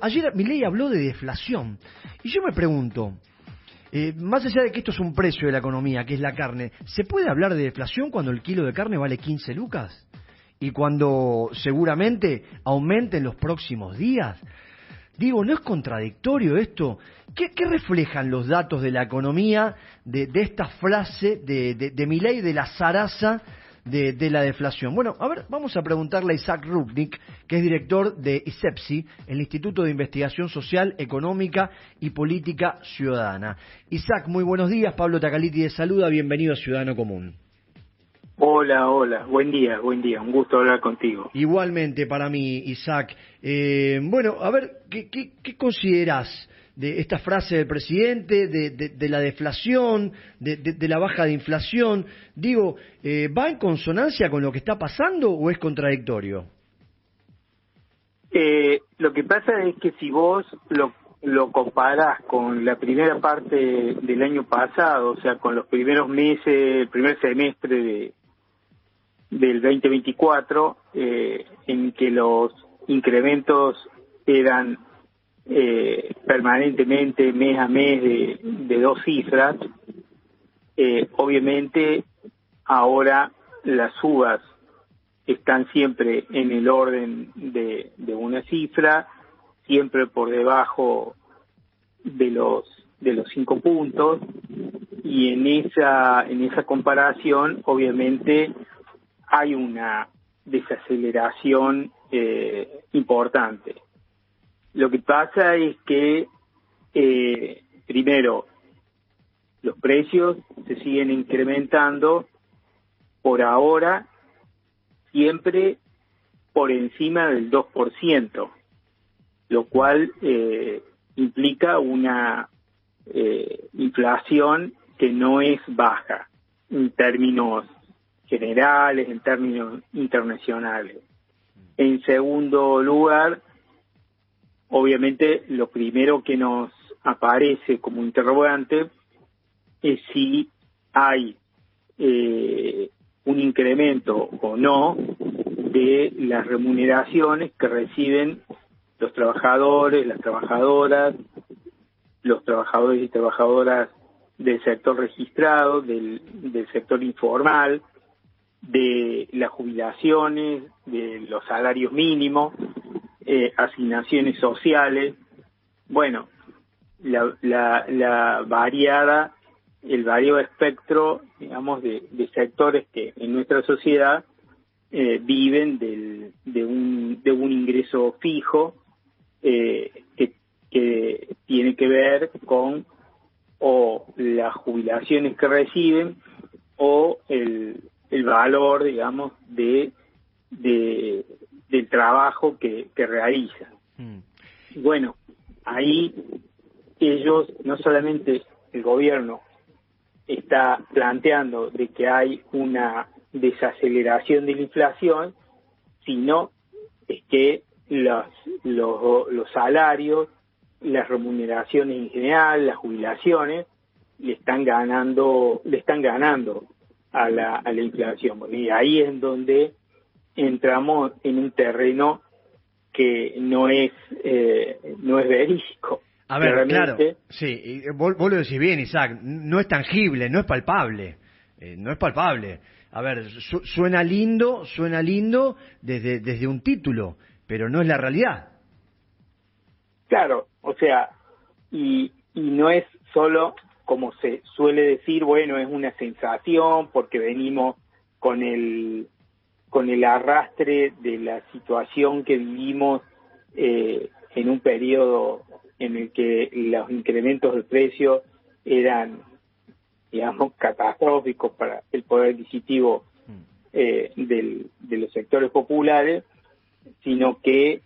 ayer Milei habló de deflación y yo me pregunto, más allá de que esto es un precio de la economía, que es la carne, ¿se puede hablar de deflación cuando el kilo de carne vale 15 lucas? Y cuando seguramente aumente en los próximos días. Digo, ¿no es contradictorio esto? ¿Qué reflejan los datos de la economía de esta frase de Milei, de la zaraza de la deflación? Bueno, a ver, vamos a preguntarle a Isaac Rupnik, que es director de ISEPSI, el Instituto de Investigación Social, Económica y Política Ciudadana. Isaac, muy buenos días. Pablo Tacaliti te saluda. Bienvenido a Ciudadano Común. Hola, buen día, un gusto hablar contigo. Igualmente para mí, Isaac. Bueno, a ver, ¿qué considerás de esta frase del presidente, de la deflación, de la baja de inflación? Digo, ¿va en consonancia con lo que está pasando o es contradictorio? Lo que pasa es que si vos lo comparás con la primera parte del año pasado, o sea, con los primeros meses, el primer semestre del 2024, en que los incrementos eran permanentemente, mes a mes, de dos cifras, obviamente ahora las subas están siempre en el orden de una cifra, siempre por debajo de los 5 puntos, y en esa comparación obviamente hay una desaceleración importante. Lo que pasa es que, primero, los precios se siguen incrementando por ahora, siempre por encima del 2%, lo cual implica una inflación que no es baja en términos generales, en términos internacionales. En segundo lugar, obviamente lo primero que nos aparece como interrogante es si hay un incremento o no de las remuneraciones que reciben los trabajadores, las trabajadoras, los trabajadores y trabajadoras del sector registrado, del sector informal, de las jubilaciones, de los salarios mínimos, asignaciones sociales. Bueno, el variado espectro, digamos, de sectores que en nuestra sociedad viven de un ingreso fijo que tiene que ver con o las jubilaciones que reciben o el valor, digamos, del trabajo que realizan. Bueno, ahí ellos, no solamente el gobierno está planteando de que hay una desaceleración de la inflación, sino es que los salarios, las remuneraciones en general, las jubilaciones, le están ganando a la inflación. Y ahí es donde entramos en un terreno que no es verídico. A ver, claramente, claro, sí, vos lo decís bien, Isaac, no es tangible, no es palpable, A ver, suena lindo desde un título, pero no es la realidad. Claro, o sea, y no es solo, como se suele decir, bueno, es una sensación porque venimos con el arrastre de la situación que vivimos en un periodo en el que los incrementos de precios eran, digamos, catastróficos para el poder adquisitivo de los sectores populares, sino que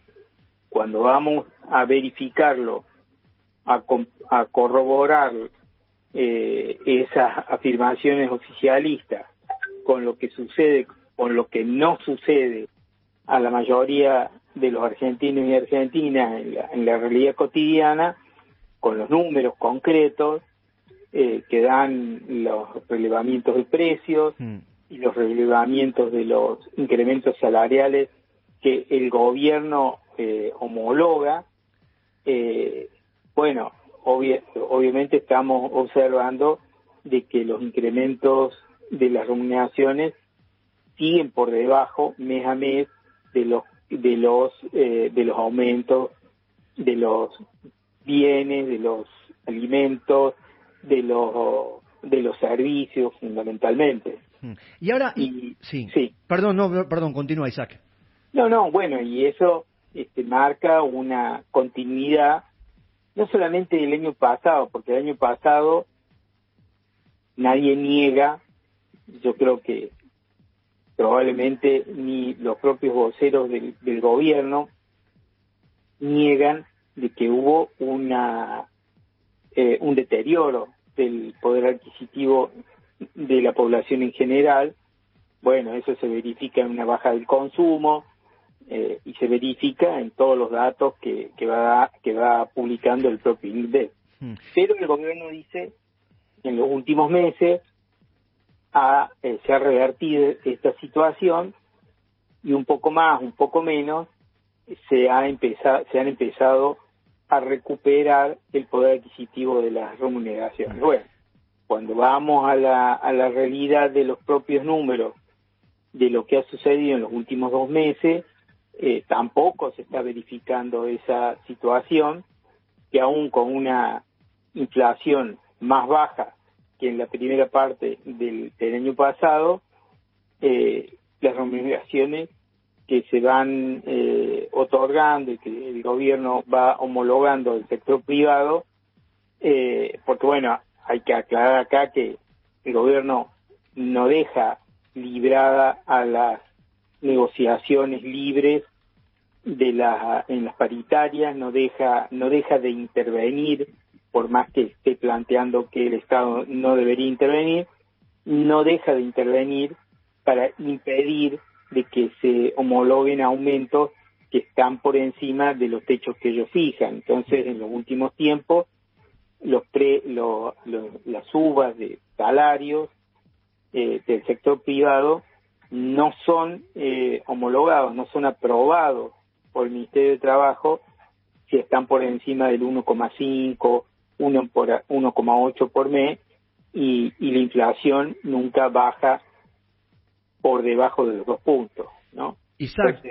cuando vamos a verificarlo, a corroborar esas afirmaciones oficialistas con lo que sucede, con lo que no sucede a la mayoría de los argentinos y argentinas en la realidad cotidiana, con los números concretos que dan los relevamientos de precios y los relevamientos de los incrementos salariales que el gobierno homologa, bueno, obviamente estamos observando de que los incrementos de las remuneraciones siguen por debajo mes a mes de los aumentos de los bienes, de los alimentos, de los servicios fundamentalmente. Y ahora, sí. Perdón, continúa, Isaac. No, bueno, y eso marca una continuidad, no solamente del año pasado, porque el año pasado nadie niega, yo creo que probablemente ni los propios voceros del gobierno niegan de que hubo un deterioro del poder adquisitivo de la población en general. Bueno, eso se verifica en una baja del consumo y se verifica en todos los datos que va publicando el propio INDEC. Pero el gobierno dice en los últimos meses se ha revertido esta situación y un poco más, un poco menos, se han empezado a recuperar el poder adquisitivo de las remuneraciones. Bueno, cuando vamos a la realidad de los propios números de lo que ha sucedido en los últimos 2 meses, tampoco se está verificando esa situación, que aún con una inflación más baja que en la primera parte del año pasado, las remuneraciones que se van otorgando y que el gobierno va homologando del sector privado, porque bueno, hay que aclarar acá que el gobierno no deja librada a las negociaciones libres en las paritarias, no deja de intervenir, por más que esté planteando que el Estado no debería intervenir, no deja de intervenir para impedir de que se homologuen aumentos que están por encima de los techos que ellos fijan. Entonces, en los últimos tiempos, las subas de salarios del sector privado no son homologados, no son aprobados por el Ministerio de Trabajo si están por encima del 1,5, 1,8 por mes, y la inflación nunca baja por debajo de los 2 puntos, ¿no? Isaac,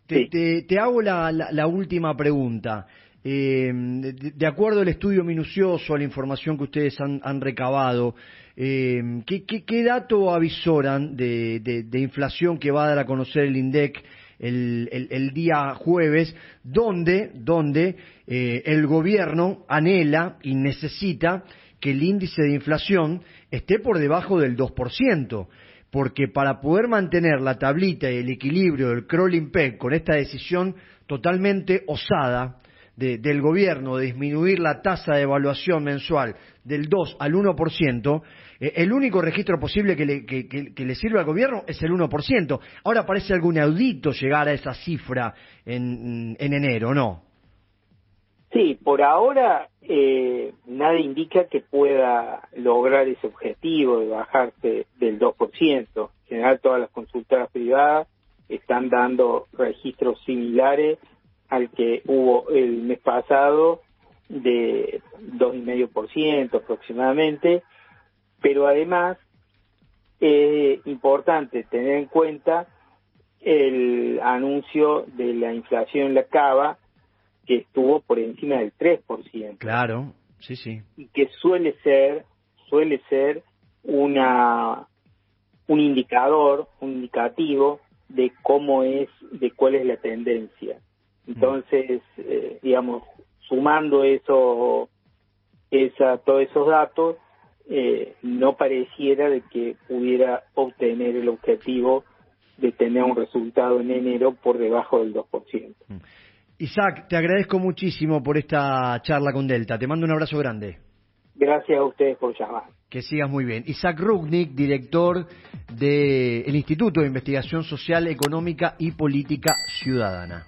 entonces, te hago la última pregunta. De acuerdo al estudio minucioso, a la información que ustedes han recabado, ¿qué dato avisoran de inflación que va a dar a conocer el INDEC el día jueves, donde el gobierno anhela y necesita que el índice de inflación esté por debajo del 2%? Porque para poder mantener la tablita y el equilibrio del crawling peg con esta decisión totalmente osada del gobierno de disminuir la tasa de evaluación mensual del 2 al 1%, el único registro posible que le sirve al gobierno es el 1%. Ahora parece algo inaudito llegar a esa cifra en enero, ¿no? Sí, por ahora nada indica que pueda lograr ese objetivo de bajarse del 2%. En general, todas las consultoras privadas están dando registros similares al que hubo el mes pasado, de 2,5% aproximadamente, pero además es importante tener en cuenta el anuncio de la inflación en la cava, que estuvo por encima del 3%. Claro, sí. Y que suele ser un indicativo de cuál es la tendencia. Entonces, digamos, sumando todos esos datos, no pareciera de que pudiera obtener el objetivo de tener un resultado en enero por debajo del 2%. Isaac, te agradezco muchísimo por esta charla con Delta. Te mando un abrazo grande. Gracias a ustedes por llamar. Que sigas muy bien. Isaac Rugnick, director del Instituto de Investigación Social, Económica y Política Ciudadana.